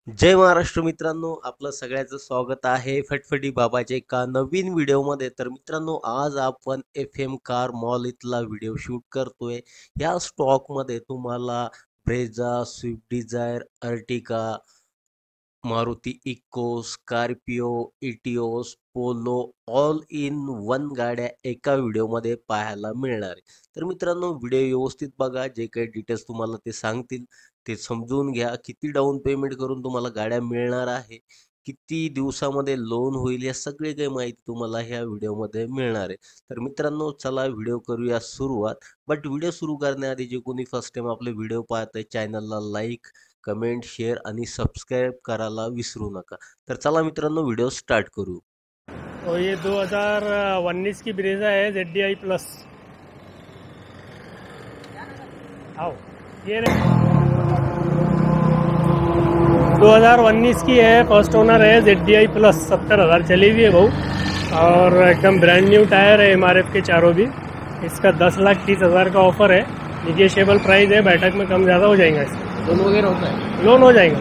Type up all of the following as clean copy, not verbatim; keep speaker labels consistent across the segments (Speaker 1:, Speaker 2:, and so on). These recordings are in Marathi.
Speaker 1: जय महाराष्ट्र मित्रांनो, आपलं सगळ्याचं स्वागत आहे फटफटी बाबाच्या एका नवीन व्हिडिओमध्ये. तर मित्रांनो, आज आपण एफ-एम कार मॉल इथला व्हिडिओ शूट करतोय. या स्टॉकमध्ये तुम्हाला Brezza, Swift Dzire, Ertiga, Maruti Eeco, Scorpio, Etios, Polo all in one गाड्या एका व्हिडिओमध्ये पाहायला मिळणार आहे. तर मित्रांनो, व्हिडिओ व्यवस्थित बघा. जे काही डिटेल्स तुम्हाला ते सांगतील ते समजून घ्या. किती डाउन पेमेंट करून तुम्हाला गाड्या मिळणार आहे, किती दिवसामध्ये लोन होईल, या सगळी काही माहिती तुम्हाला ह्या व्हिडिओमध्ये मिळणार आहे. तर मित्रांनो, चला व्हिडिओ करूया सुरुवात. बट व्हिडिओ सुरू करण्याआधी जे कोणी फर्स्ट टाइम आपले व्हिडिओ पाहत आहे, चॅनलला लाईक, कमेंट, शेअर आणि सबस्क्राईब करायला विसरू नका. तर चला मित्रांनो, व्हिडिओ स्टार्ट करू.
Speaker 2: और ये 2019 की ब्रेजा है ZDI प्लस। आओ ये 2019 की है, फर्स्ट ओनर है, ZDI प्लस, 70,000 चली हुई है भाऊ, और एकदम ब्रांड न्यू टायर है MRF के चारों भी। इसका 10,30,000 का ऑफर है, निगोशिएबल प्राइस है, बैठक में कम ज़्यादा हो जाएगा। इसका
Speaker 3: लोन वगैरह होता है?
Speaker 2: लोन हो जाएगा।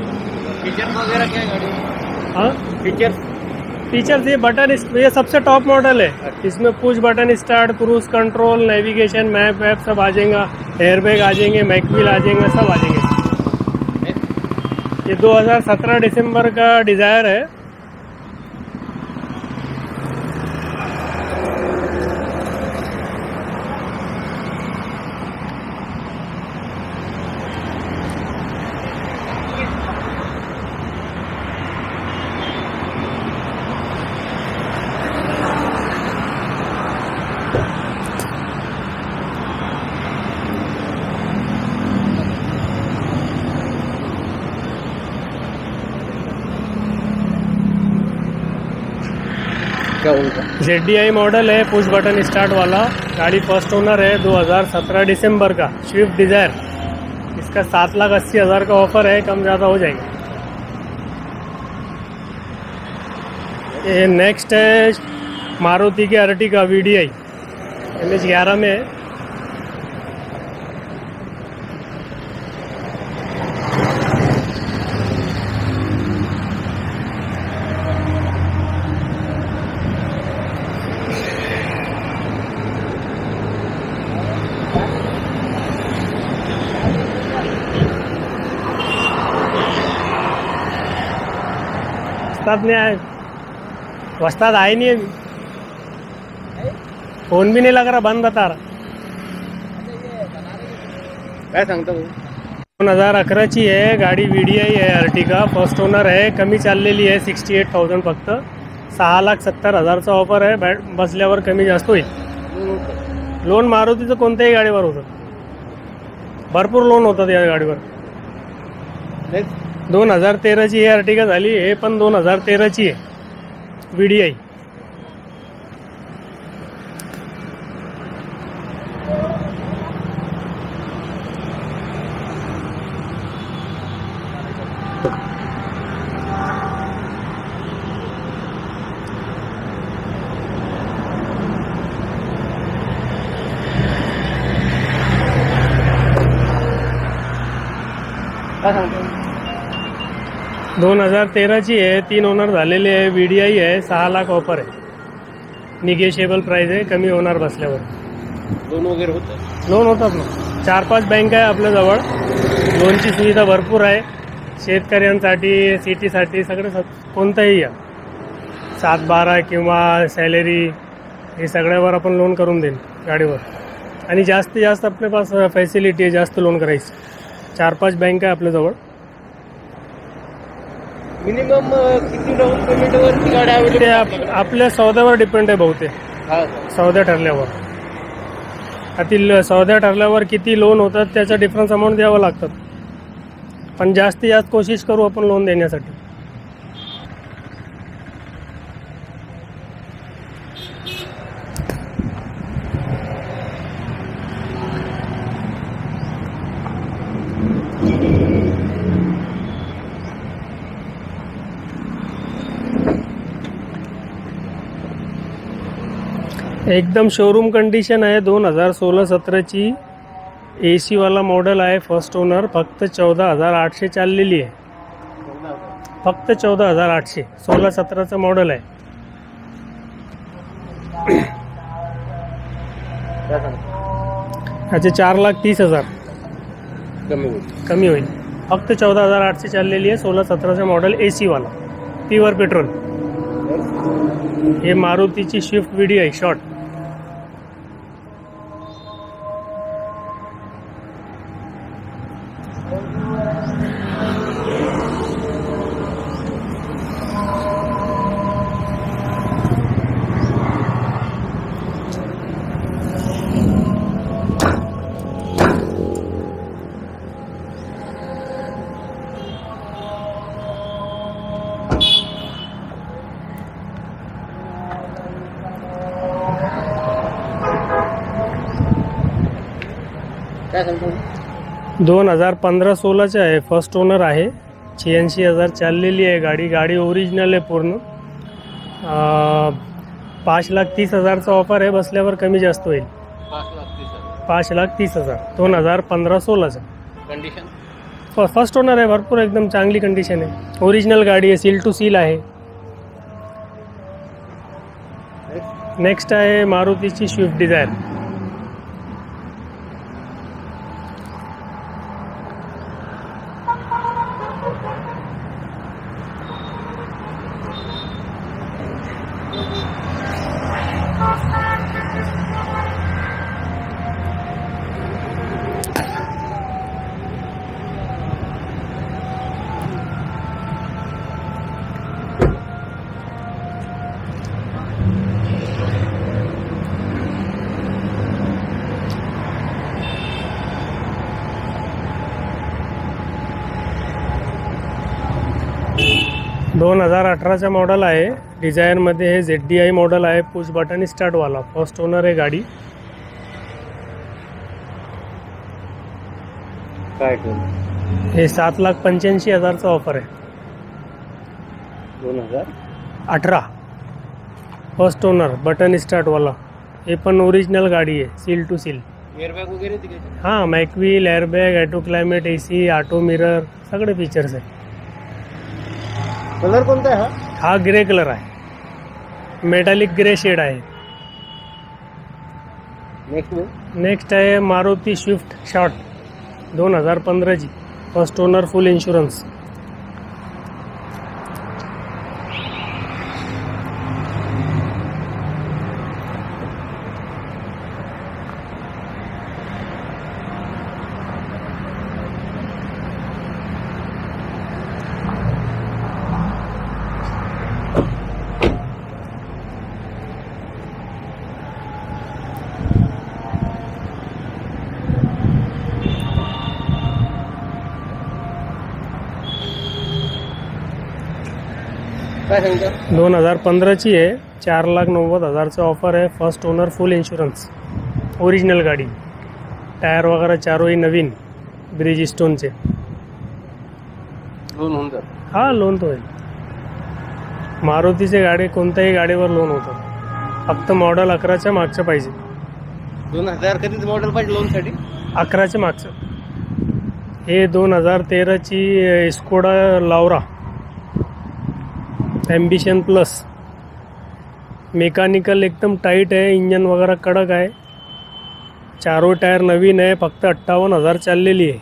Speaker 3: फीचर्स वगैरह क्या है गाड़ी में?
Speaker 2: हाँ, फीचर्स ये बटन, ये सबसे टॉप मॉडल है। इसमें push button start, cruise control, navigation, map वैप सब आ जाएगा, एयरबैग आ जाएंगे, मैकव्हील आ जाएंगे, सब आ जाएंगे। ये 2017 दिसंबर का डिज़ायर है।
Speaker 3: क्या होगा?
Speaker 2: ZDI मॉडल है, पुश बटन स्टार्ट वाला। गाड़ी फर्स्ट ओनर है, 2017 दिसंबर का, स्विफ्ट डिज़ायर। इसका 7,80,000 का ऑफर है, कम ज़्यादा हो जाएगा। ये नेक्स्ट है मारुति की अर्टिगा VDI, MH11 में है। वस्ताद नहीं आए, वस्ताद आए नहीं अभी, फोन भी नहीं लग रहा, बंद बता रहा।
Speaker 3: काय सांगता भाऊ?
Speaker 2: 2011 ची आहे गाडी, VDI आहे, अर्टिगा फर्स्ट ओनर आहे, कमी चाललेली आहे, 68,000 फक्त, 6,70,000चा ऑफर आहे, बसल्यावर कमी जास्त होईल। लोन मारुतीचं कोणत्याही गाडीवर होतं, भरपूर लोन होतात या गाडीवर। 2013 ची ही अर्टिगा झाली, हे पण 2013 ची आहे VDI।
Speaker 3: काय सांगता?
Speaker 2: 2013 ची आहे, 3 ओनर झालेले आहे, VDI आहे, 6 लाख ऑफर आहे, निगोशिएबल प्राइस आहे, कमी होणार बसल्यावर।
Speaker 3: लोन वगैरे होतं?
Speaker 2: लोन होतात ना, 4-5 बँक आहे आपल्याजवळ, लोनची सुविधा भरपूर आहे, शेतकऱ्यांसाठी, सिटीसाठी, सगळं कोणताही या 7-12 किंवा सॅलरी, हे सगळ्यावर आपण लोन करून देईन गाडीवर। आणि जास्तीत जास्त आपल्या पास फॅसिलिटी आहे जास्त लोन करायची, 4-5 बँक आहे आपल्याजवळ।
Speaker 3: मिनिमम किती डाऊन पेमेंटवरती गाडी
Speaker 2: ते
Speaker 3: अवेलेबल?
Speaker 2: आपल्या सौद्यावर डिपेंड आहे बहुतेक,
Speaker 3: हा,
Speaker 2: सौदा ठरल्यावर, आतील सौदा ठरल्यावर किती लोन होतात त्याचा डिफरन्स अमाऊंट द्यावं लागतात, पण जास्तीत जास्त कोशिश करू आपण लोन देण्यासाठी। एकदम शोरूम कंडिशन आहे, 2016-17 ची AC वाला मॉडेल आहे, फर्स्ट ओनर, फक्त 14,800 चाललेली आहे। फक्त 14,800. 16-17चं मॉडेल आहे.
Speaker 3: काय सांगता?
Speaker 2: त्याचे 4,30,000
Speaker 3: कमी होईल.
Speaker 2: कमी होईल. फक्त 14,800 चाललेली आहे. 16-17चं मॉडेल AC वाला, प्युअर पेट्रोल. हे मारुतीची स्विफ्ट व्हीडी आहे, शॉर्ट.
Speaker 3: काय सांगतो?
Speaker 2: 2015-16चे आहे. फर्स्ट ओनर आहे. 86,000 चाललेली आहे गाडी. गाडी ओरिजिनल आहे पूर्ण. 5,30,000चा ऑफर आहे. बसल्यावर कमी जास्त होईल. 5,30,000. 2015-16चं
Speaker 3: कंडिशन
Speaker 2: फर्स्ट ओनर आहे. भरपूर एकदम चांगली कंडिशन आहे. ओरिजिनल गाडी आहे. सील टू सील आहे. नेक्स्ट आहे मारुतीची स्विफ्ट डिझायर. दोन 2018चा मॉडेल आहे. डिझायरमध्ये हे ZDI मॉडेल आहे. पुश बटन स्टार्टवाला. फर्स्ट ओनर आहे गाडी.
Speaker 3: काय ठेवलं?
Speaker 2: हे 7,85,000चा ऑफर आहे.
Speaker 3: 2018
Speaker 2: फर्स्ट ओनर बटन स्टार्टवाला. हे पण ओरिजिनल गाडी आहे. Seal to seal.
Speaker 3: एअरबॅग वगैरे तिकडे?
Speaker 2: हां, mag wheel, airbag, auto climate, AC, auto mirror सगळे फीचर्स आहे.
Speaker 3: कलर कोणता आहे हा?
Speaker 2: हा ग्रे कलर आहे. मेटॅलिक ग्रे शेड आहे. नेक्स्ट आहे मारुती स्विफ्ट शॉर्ट 2015ची. First owner, full insurance.
Speaker 3: काय सांगता?
Speaker 2: 2015ची आहे. 4,90,000चं ऑफर आहे. First owner, full insurance. Original गाडी. टायर वगैरे चारोही नवीन ब्रिज स्टोनचे.
Speaker 3: लोन होऊन जात?
Speaker 2: हा, लोन तो होईल. मारुतीचे गाडी कोणत्याही गाडीवर लोन होतं. फक्त मॉडेल 11च्या मागचं पाहिजे.
Speaker 3: 2000 कधीच मॉडेल पाहिजे लोनसाठी?
Speaker 2: 11च्या मागचं. हे 2013ची स्कोडा लावरा ॲम्बिशन प्लस. मेकॅनिकल एकदम टाईट आहे. इंजन वगैरे कडक आहे. चारो टायर नवीन आहे. फक्त 58,000 चाललेली आहे.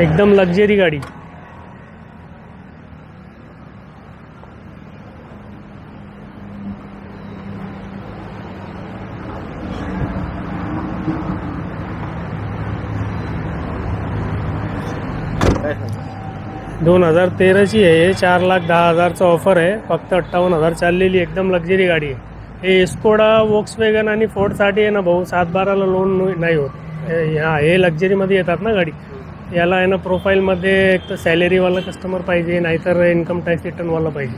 Speaker 2: एकदम लक्झरी गाडी.
Speaker 3: काय सांगता?
Speaker 2: 2013ची आहे. 4,10,000चा ऑफर आहे. फक्त 58,000 चाललेली एकदम लक्झरी गाडी आहे. हे स्कोडा, वॉक्सवॅगन आणि फोर्डसाठी आहे ना भाऊ, 7-12ला लोन नाही होत. हे लक्झरीमध्ये येतात ना गाडी. याला आहे ना प्रोफाईलमध्ये एक तर सॅलरीवाला कस्टमर पाहिजे, नाहीतर इन्कम टॅक्स रिटर्नवाला पाहिजे.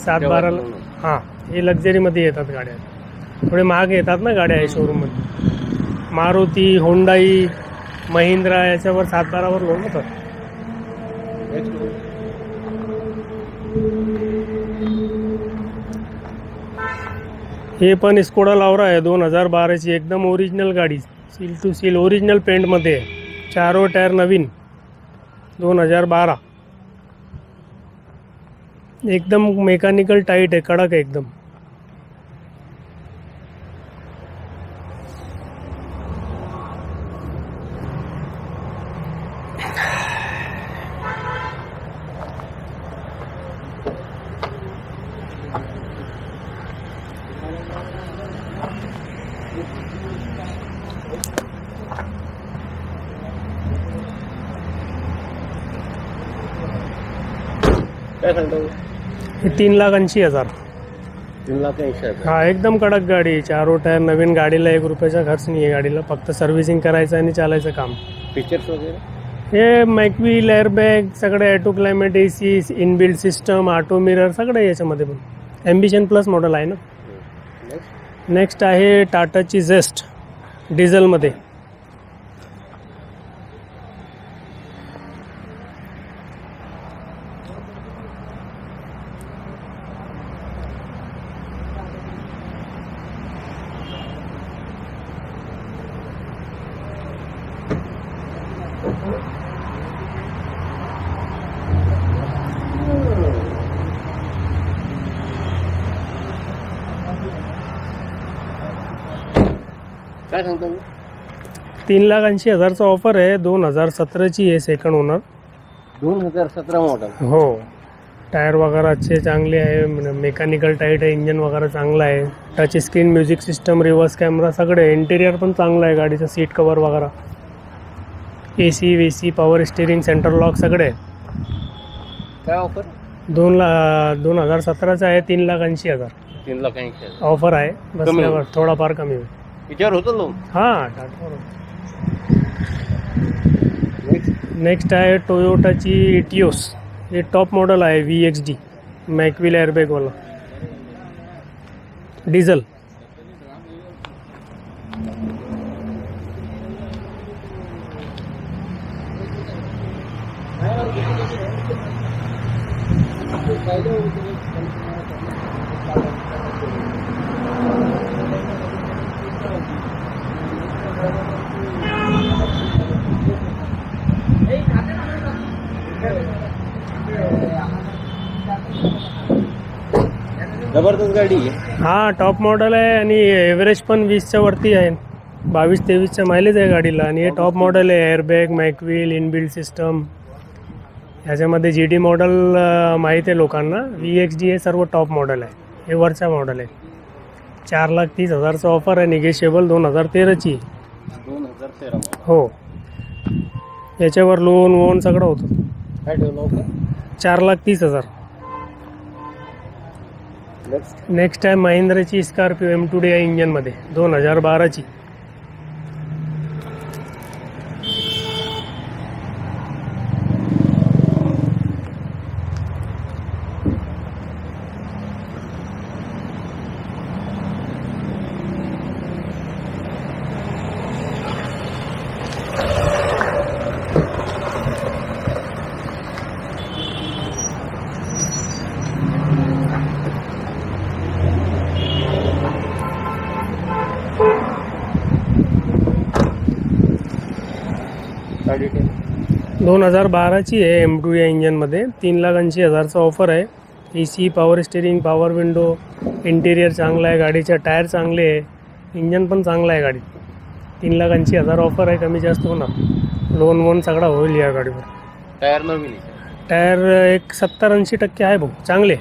Speaker 2: 7-12ला हां, हे लक्झरीमध्ये येतात गाड्या. थोडे महाग येतात ना गाड्या आहे शोरूममध्ये. मारुती, होंडाई, महिंद्रा याच्यावर 7-12वर लोन होतात. हे पण स्कोडा लावरा आहे 2012ची, एकदम ओरिजिनल गाडी, सील टू सील ओरिजिनल पेंटमध्ये आहे, चारो टायर नवीन, 2012, एकदम मेकॅनिकल टाईट आहे, कडक आहे एकदम.
Speaker 3: काय सांगता?
Speaker 2: हे 3,80,000.
Speaker 3: 3,80,000.
Speaker 2: हा एकदम कडक गाडी, चारो टायर नवीन, गाडीला 1 रुपयाचा खर्च नाही आहे गाडीला, फक्त सर्व्हिसिंग करायचं आणि चालायचं काम.
Speaker 3: फीचर्स वगैरे?
Speaker 2: हे मॅकव्हील, एअरबॅग सगळे, auto climate, AC, inbuilt system, auto mirror सगळे याच्यामध्ये पण. ॲम्बिशन प्लस मॉडेल आहे ना. नेक्स्ट आहे टाटाची झेस्ट डिझेलमध्ये.
Speaker 3: काय सांगता?
Speaker 2: 3,80,000चा ऑफर आहे, 2017ची आहे, सेकंड ओनर.
Speaker 3: 2017 मॉडेल.
Speaker 2: हो, टायर वगैरे अच्छे चांगले आहे, मेकॅनिकल टाईट आहे, इंजन वगैरे चांगलं आहे, touch screen, music system, reverse camera सगळे, इंटेरियर पण चांगलं आहे गाडीचं, सीट कवर वगैरे, AC, VC, power steering, centre lock सगळे आहे.
Speaker 3: काय ऑफर?
Speaker 2: 2017चा आहे, 3,80,000
Speaker 3: 3,80,000
Speaker 2: ऑफर आहे, बसल्यावर थोडाफार कमी होईल.
Speaker 3: विचार होतं लोन?
Speaker 2: हां, टाटावर. नेक्स्ट आहे टोयोटाची इटियोस, हे टॉप मॉडेल आहे, VXD, मॅकव्हील एअरबॅगवाला, डिझेल.
Speaker 3: जबरदस्त गाडी आहे.
Speaker 2: हां, टॉप मॉडेल आहे आणि एव्हरेज पण 20च्या वरती आहे, 22-23च्या मायलेज आहे गाडीला, आणि हे टॉप मॉडेल आहे, एअरबॅग, मॅकव्हील, इनबिल्ड सिस्टम. ह्याच्यामध्ये GD मॉडेल माहीत आहे लोकांना, VXD हे सर्व टॉप मॉडेल आहे, हे वरचा मॉडेल आहे. 4,30,000चा ऑफर आहे, निगेशिएबल, 2013ची.
Speaker 3: 2013.
Speaker 2: हो, याच्यावर लोन वोन सगळं होतं.
Speaker 3: काय ठेवलं ऑफर?
Speaker 2: 4,30,000. नेक्स्ट आहे महिंद्राची स्कॉर्पिओ M2DI इंजनमध्ये, 2012ची.
Speaker 3: काय डिटेल?
Speaker 2: 2012ची आहे, M2DI इंजनमध्ये, 3,80,000चा ऑफर आहे. AC, power steering, power window, interior चांगलं आहे गाडीच्या, टायर चांगले आहे, इंजन पण चांगलं आहे गाडी. 3,80,000 ऑफर आहे, कमी जास्त होणार, लोन वोन सगळा होईल या गाडीवर.
Speaker 3: टायर नवीन आहे.
Speaker 2: टायर एक 70-80% आहे भाऊ, चांगले.